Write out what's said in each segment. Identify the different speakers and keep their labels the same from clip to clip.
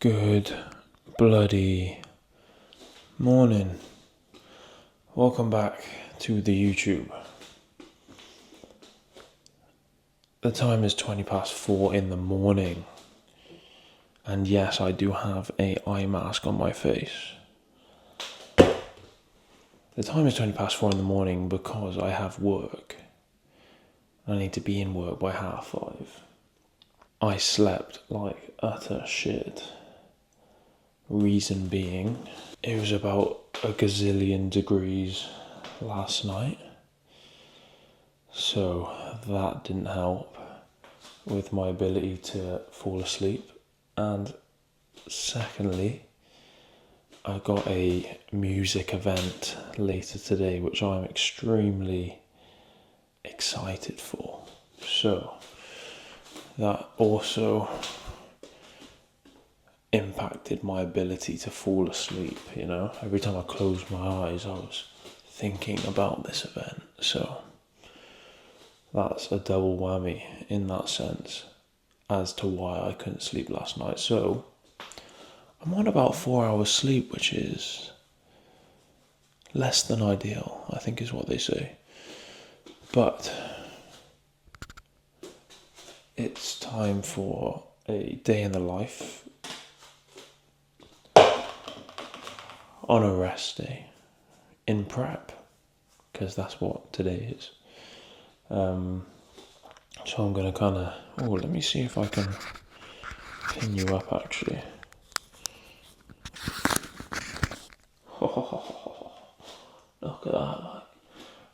Speaker 1: Good bloody morning. Welcome back to the YouTube. The time is 4:20 in the morning. And yes, I do have a eye mask on my face. The time is 4:20 in the morning because I have work. I need to be in work by 5:30. I slept like utter shit. Reason being, it was about a gazillion degrees last night, so that didn't help with my ability to fall asleep. And secondly, I got a music event later today which I'm extremely excited for, so that also impacted my ability to fall asleep. Every time I closed my eyes I was thinking about this event, so that's a double whammy in that sense as to why I couldn't sleep last night. So I'm on about 4 hours sleep, which is less than ideal, I think is what they say. But it's time for a day in the life on a rest day in prep, because that's what today is. So I'm going to let me see if I can pin you up actually. Look at that.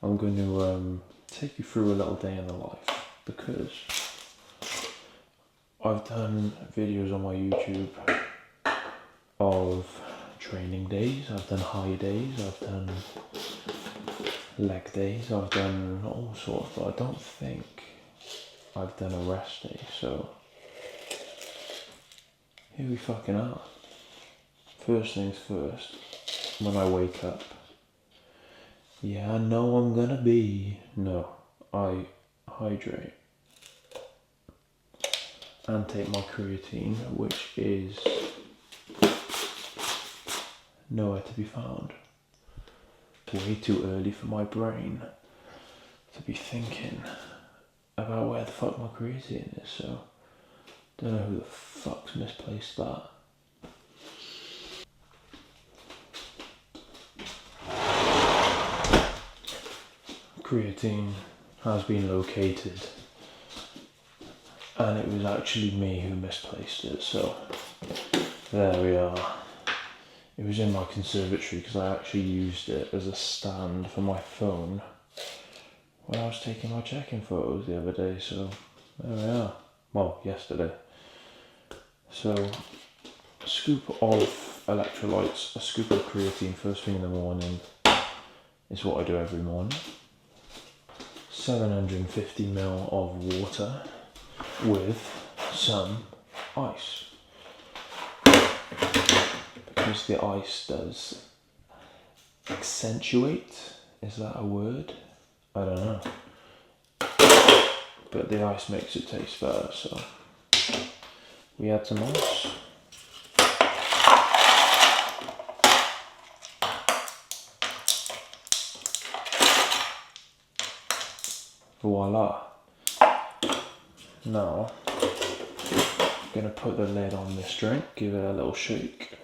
Speaker 1: I'm going to take you through a little day in the life, because I've done videos on my YouTube of training days, I've done high days, I've done leg days, I've done all sorts, but I don't think I've done a rest day, so here we fucking are. First things first, when I wake up, I know I'm gonna be, I hydrate and take my creatine, which is nowhere to be found. Way too early for my brain to be thinking about where the fuck my creatine is, so don't know who the fuck's misplaced that. Creatine has been located, and it was actually me who misplaced it, so there we are. It was in my conservatory because I actually used it as a stand for my phone when I was taking my check-in photos the other day, so there we are. Well, yesterday. So, a scoop of electrolytes, a scoop of creatine first thing in the morning is what I do every morning. 750 ml of water with some ice, because the ice does accentuate, is that a word? I don't know, but the ice makes it taste better, so we add some ice. Voila. Now, I'm going to put the lid on this drink, give it a little shake,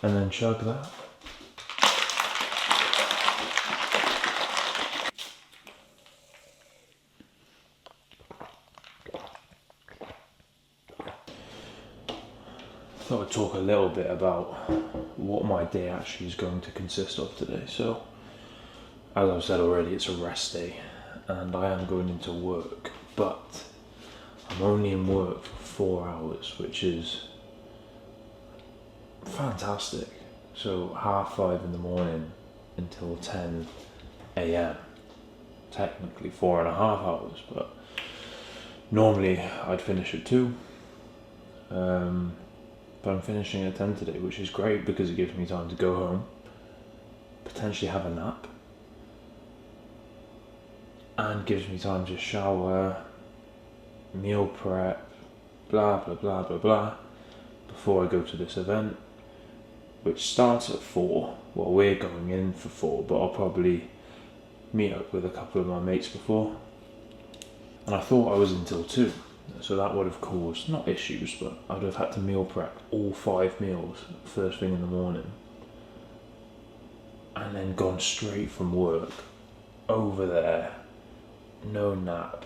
Speaker 1: and then chug that. I thought I'd talk a little bit about what my day actually is going to consist of today. So, as I've said already, it's a rest day, and I am going into work, but I'm only in work for 4 hours, which is fantastic. So 5:30 in the morning until 10 a.m. Technically 4.5 hours, but normally I'd finish at 2. But I'm finishing at 10 today, which is great because it gives me time to go home, potentially have a nap, and gives me time to shower, meal prep, blah blah blah blah blah, before I go to this event, which starts at 4. Well, we're going in for 4, but I'll probably meet up with a couple of my mates before. And I thought I was until 2, so that would have caused, not issues, but I'd have had to meal prep all 5 meals first thing in the morning, and then gone straight from work over there, no nap.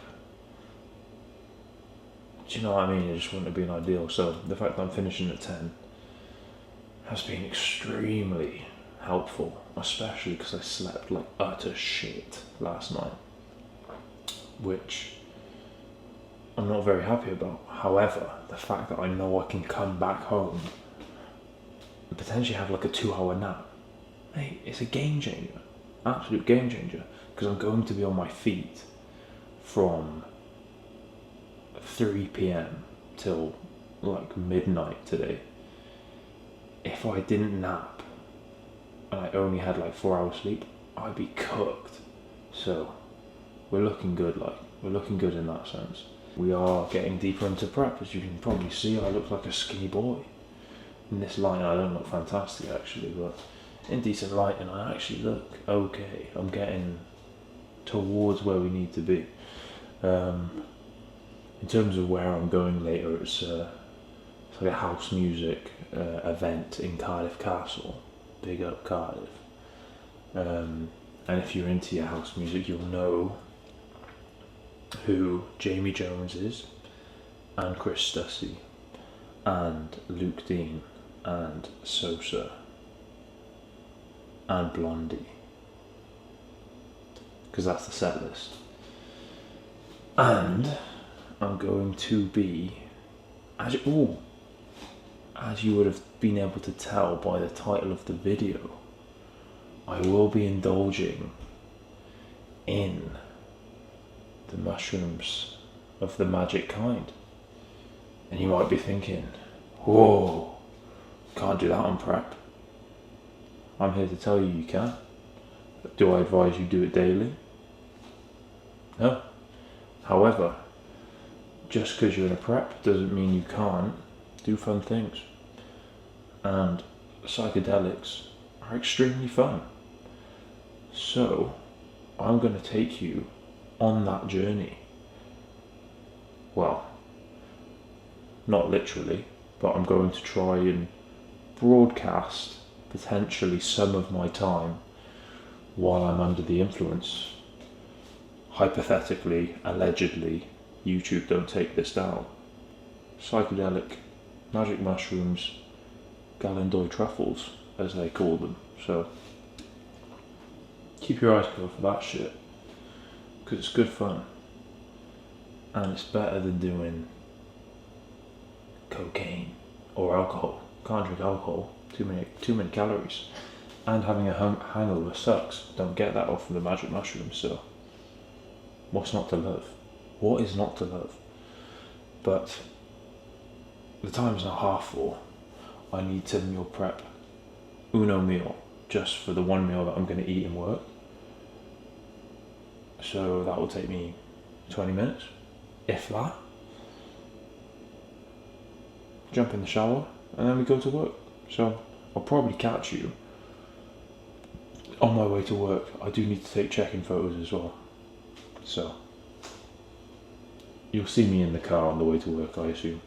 Speaker 1: Do you know what I mean? It just wouldn't have been ideal. So the fact that I'm finishing at 10 has been extremely helpful, especially because I slept like utter shit last night, which I'm not very happy about. However, the fact that I know I can come back home and potentially have like a 2-hour nap, mate, it's a game changer, absolute game changer, because I'm going to be on my feet from 3 p.m. till like midnight today. If I didn't nap and I only had like 4 hours sleep, I'd be cooked. So we're looking good, we're looking good in that sense. We are getting deeper into prep, as you can probably see. I look like a skinny boy. In this light I don't look fantastic actually, but in decent lighting I actually look okay. I'm getting towards where we need to be. In terms of where I'm going later, it's like a house music event in Cardiff Castle. Big up Cardiff. And if you're into your house music, you'll know who Jamie Jones is, and Chris Stussy, and Luke Dean, and Sosa, and Blondie, because that's the set list. And I'm going to be, as you would have been able to tell by the title of the video, I will be indulging in the mushrooms of the magic kind. And you might be thinking, whoa, can't do that on prep. I'm here to tell you you can. Do I advise you do it daily? No. However, just because you're in a prep doesn't mean you can't do fun things. And psychedelics are extremely fun. So I'm going to take you on that journey. Well, not literally, but I'm going to try and broadcast potentially some of my time while I'm under the influence. Hypothetically, allegedly, YouTube don't take this down. Psychedelic, magic mushrooms, Galandoy truffles, as they call them. So keep your eyes peeled for that shit, because it's good fun, and it's better than doing cocaine or alcohol. Can't drink alcohol, too many calories, and having a hangover sucks. Don't get that off from the magic mushrooms. So what's not to love? What is not to love? But the time's now 4:30. I need to meal prep uno meal just for the one meal that I'm going to eat and work. So that will take me 20 minutes, if that. Jump in the shower and then we go to work. So I'll probably catch you on my way to work. I do need to take check-in photos as well. So you'll see me in the car on the way to work, I assume.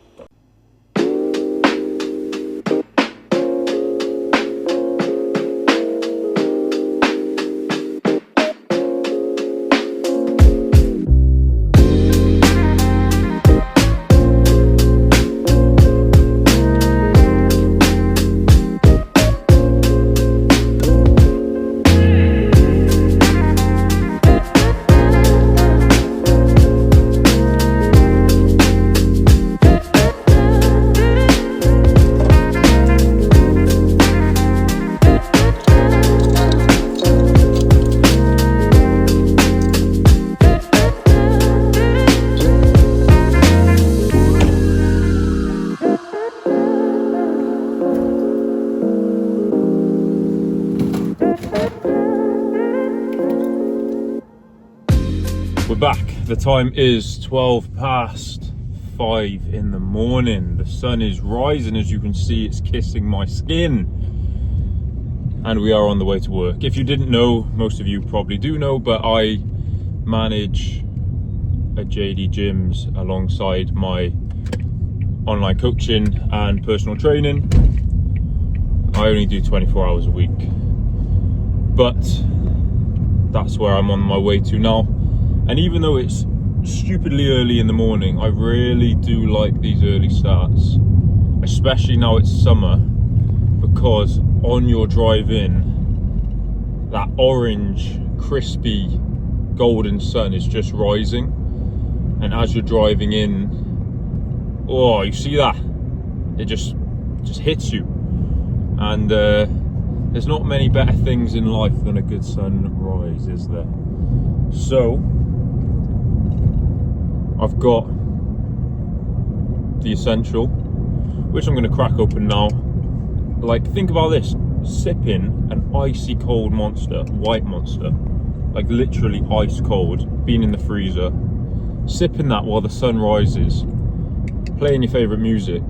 Speaker 1: We're back. The time is 12 past
Speaker 2: 8:05 in the morning. The sun is rising, as you can see, it's kissing my skin. And we are on the way to work. If you didn't know, most of you probably do know, but I manage a JD Gyms alongside my online coaching and personal training. I only do 24 hours a week, but that's where I'm on my way to now. And even though it's stupidly early in the morning, I really do like these early starts, especially now it's summer, because on your drive in, that orange, crispy, golden sun is just rising. And as you're driving in, oh, you see that? It just hits you. And there's not many better things in life than a good sunrise, is there? So, I've got the essential, which I'm going to crack open now. Like, think about this, sipping an icy cold Monster, white Monster, like literally ice cold, being in the freezer, sipping that while the sun rises, playing your favourite music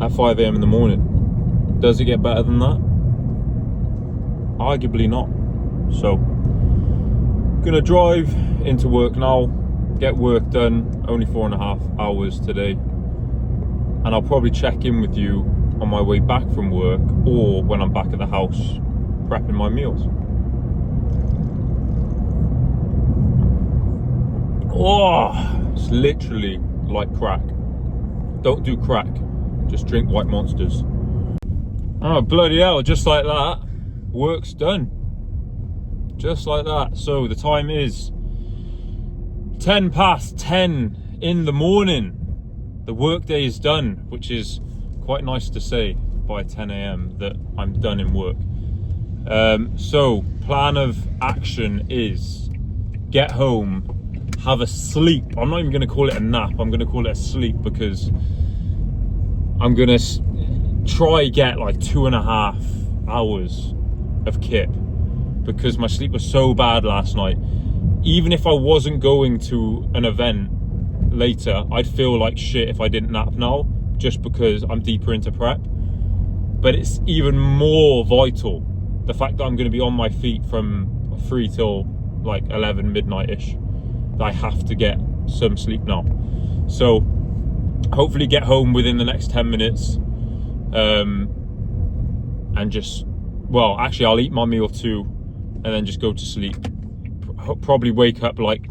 Speaker 2: at 5 AM in the morning. Does it get better than that? Arguably not. So, gonna drive into work now, get work done, only 4.5 hours today. And I'll probably check in with you on my way back from work or when I'm back at the house prepping my meals. Oh, it's literally like crack. Don't do crack, just drink white Monsters. Oh, bloody hell, just like that, work's done. Just like that. So the time is 10 past 10 in the morning. The workday is done, which is quite nice to say by 10 AM that I'm done in work. So plan of action is get home, have a sleep. I'm not even going to call it a nap, I'm going to call it a sleep, because I'm going to try get like 2.5 hours of kip, because my sleep was so bad last night. Even if I wasn't going to an event later, I'd feel like shit if I didn't nap now, just because I'm deeper into prep. But it's even more vital, the fact that I'm going to be on my feet from 3 till like 11 midnight-ish, that I have to get some sleep now. So hopefully get home within the next 10 minutes, and just, well, actually I'll eat my meal too and then just go to sleep. Probably wake up like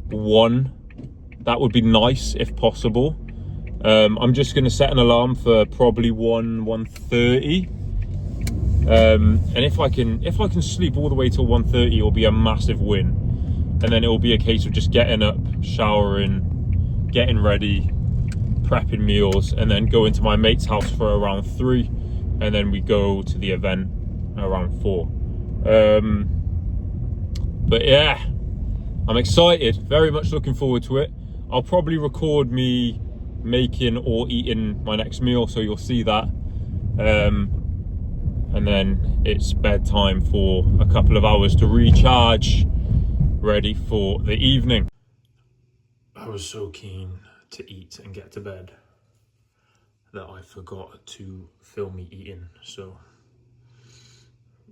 Speaker 2: 1. That would be nice if possible. I'm just going to set an alarm for probably 1:30. And if I can sleep all the way till 1:30, it'll be a massive win. And then it will be a case of just getting up, showering, getting ready, prepping meals, and then go into my mate's house for around 3, and then we go to the event around 4. But yeah, I'm excited, very much looking forward to it. I'll probably record me making or eating my next meal, so you'll see that. And then it's bedtime for a couple of hours to recharge, ready for the evening. I was so keen to eat and get to bed that I forgot to film me eating, so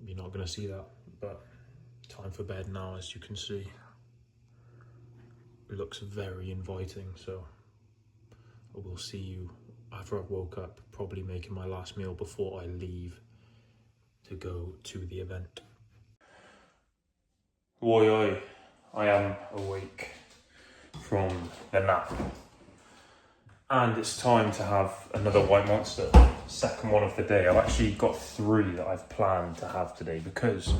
Speaker 2: you're not gonna see that, but time for bed now, as you can see. It looks very inviting, so I will see you after I've woke up, probably making my last meal before I leave to go to the event. Oi, I am awake from the nap. And it's time to have another white Monster, second one of the day. I've actually got 3 that I've planned to have today because,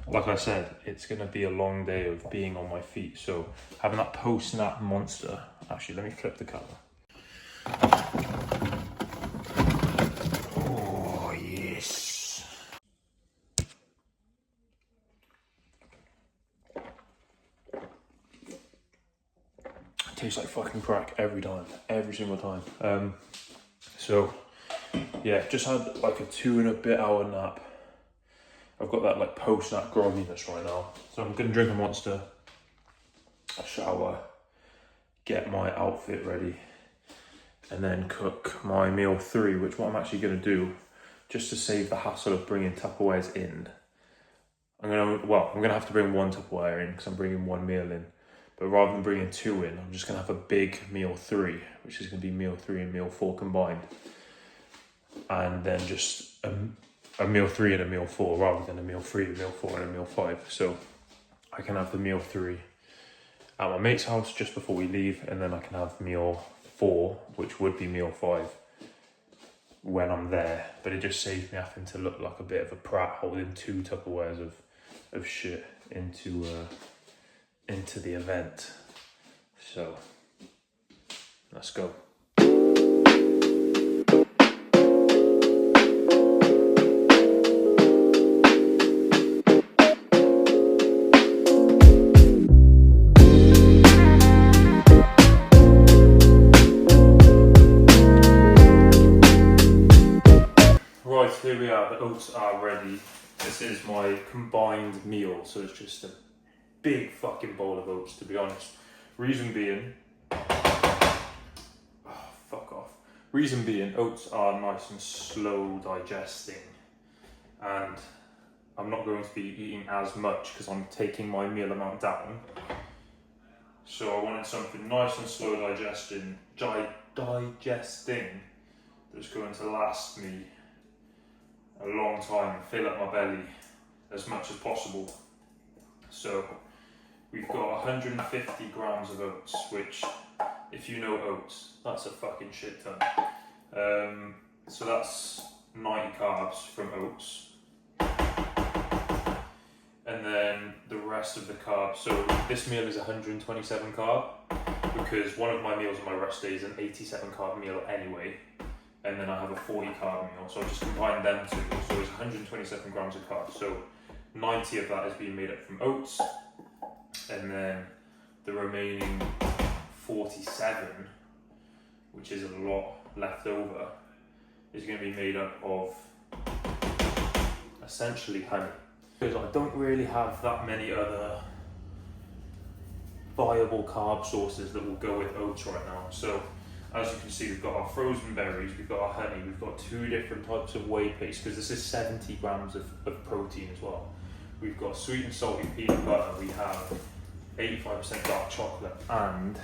Speaker 2: like I said, it's going to be a long day of being on my feet. So having that post-nap Monster, actually let me flip the cover. Oh yes. It tastes like fucking crack every time, every single time. So yeah, just had like a 2.5 hour nap. I've got that like post-nap grogginess right now. So I'm gonna drink a Monster, a shower,
Speaker 1: get my outfit ready and then cook my meal 3, which what I'm actually going to do, just to save the hassle of bringing Tupperwares in, I'm gonna have to bring 1 Tupperware in because I'm bringing 1 meal in. But rather than bringing 2 in, I'm just gonna have a big meal 3, which is gonna be meal 3 and meal 4 combined, and then just a meal 3 and a meal 4 rather than a meal 3, a meal 4, and a meal 5. So I can have the meal 3 at my mate's house just before we leave, and then I can have meal 4, which would be meal 5, when I'm there. But it just saves me having to look like a bit of a prat holding 2 Tupperwares of shit into the event. So let's go. Right, here we are, the oats are ready. This is my combined meal, so it's just a big fucking bowl of oats, to be honest. Reason being, fuck off. Reason being, oats are nice and slow digesting, and I'm not going to be eating as much because I'm taking my meal amount down. So I wanted something nice and slow digesting that's going to last me a long time and fill up my belly as much as possible. So we've got 150 grams of oats, which, if you know oats, that's a fucking shit ton. So that's 90 carbs from oats. And then the rest of the carbs, so this meal is 127 carb, because one of my meals on my rest day is an 87 carb meal anyway. And then I have a 40 carb meal, so I just combine them two. So it's 127 grams of carbs. So 90 of that is being made up from oats, and then the remaining 47, which is a lot left over, is going to be made up of essentially honey. Because I don't really have that many other viable carb sources that will go with oats right now. So as you can see, we've got our frozen berries, we've got our honey, we've got 2 different types of whey paste, because this is 70 grams of protein as well. We've got sweet and salty peanut butter, we have 85% dark chocolate, and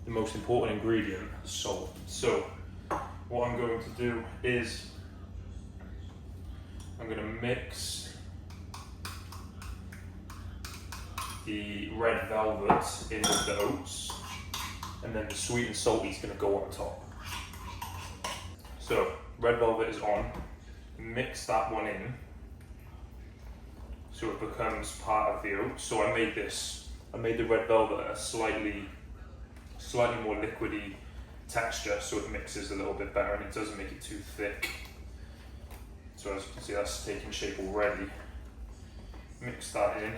Speaker 1: the most important ingredient, salt. So what I'm going to do is I'm going to mix the red velvet in with the oats, and then the sweet and salty is going to go on top. So red velvet is on, mix that one in so it becomes part of the oats. So I made the red velvet a slightly more liquidy texture, so it mixes a little bit better and it doesn't make it too thick. So as you can see, that's taking shape already. Mix that in.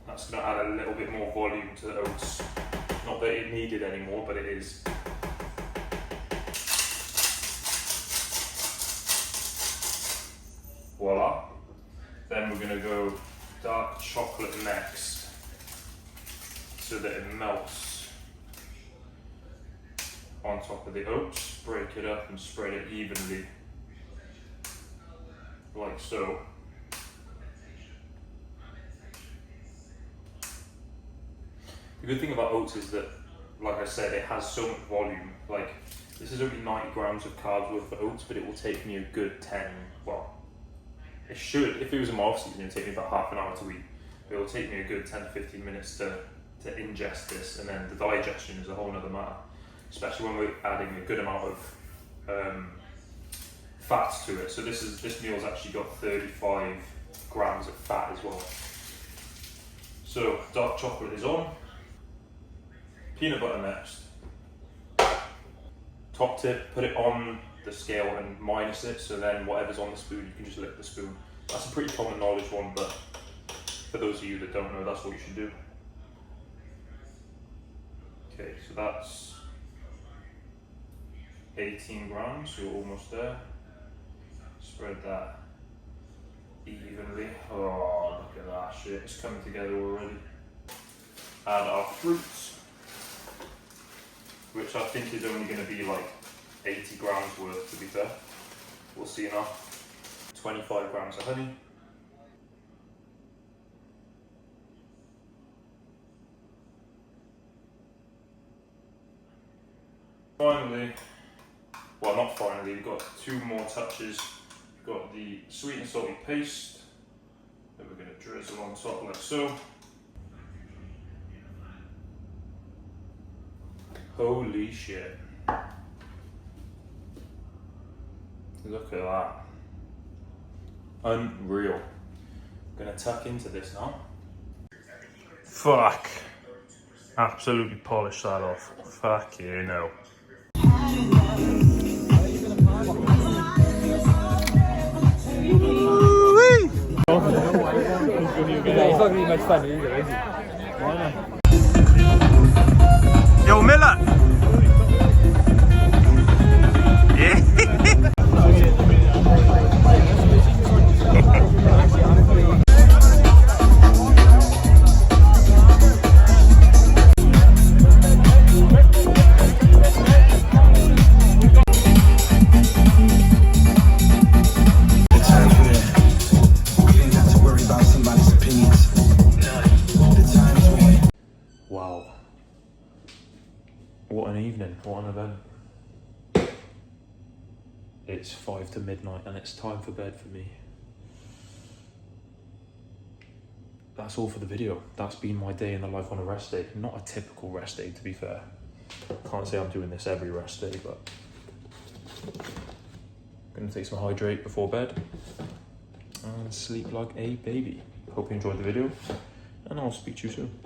Speaker 1: That's going to add a little bit more volume to the oats. Not that it needed any more, but it is. Voila. Then we're going to go dark chocolate next, so that it melts on top of the oats. Break it up and spread it evenly, like so. The good thing about oats is that, like I said, it has so much volume. Like, this is only 90 grams of carbs worth of oats, but it will take me a good 10, well, it should, if it was in my off season, it would take me about half an hour to eat. But it will take me a good 10 to 15 minutes to ingest this, and then the digestion is a whole nother matter. Especially when we're adding a good amount of fats to it. So this meal's actually got 35 grams of fat as well. So dark chocolate is on. Peanut butter next. Top tip, put it on the scale and minus it, so then whatever's on the spoon, you can just lick the spoon. That's a pretty common knowledge one, but for those of you that don't know, that's what you should do. Okay, so that's 18 grams, so you're almost there. Spread that evenly. Oh, look at that shit, it's coming together already. Add our fruits, which I think is only going to be like 80 grams worth, to be fair. We'll see now. 25 grams of honey. Finally, well not finally, we've got 2 more touches. We've got the sweet and salty paste that we're going to drizzle on top like so. Holy shit. Look at that. Unreal. Gonna tuck into this now. Fuck. Absolutely polish that off. Fuck you know.
Speaker 3: It's not really much fun either, is it?
Speaker 1: Yo, Miller! Yeah? Wow. What an evening, what an event. It's 5 to midnight and it's time for bed for me. That's all for the video. That's been my day in the life on a rest day. Not a typical rest day, to be fair. Can't say I'm doing this every rest day, but gonna take some hydrate before bed and sleep like a baby. Hope you enjoyed the video and I'll speak to you soon.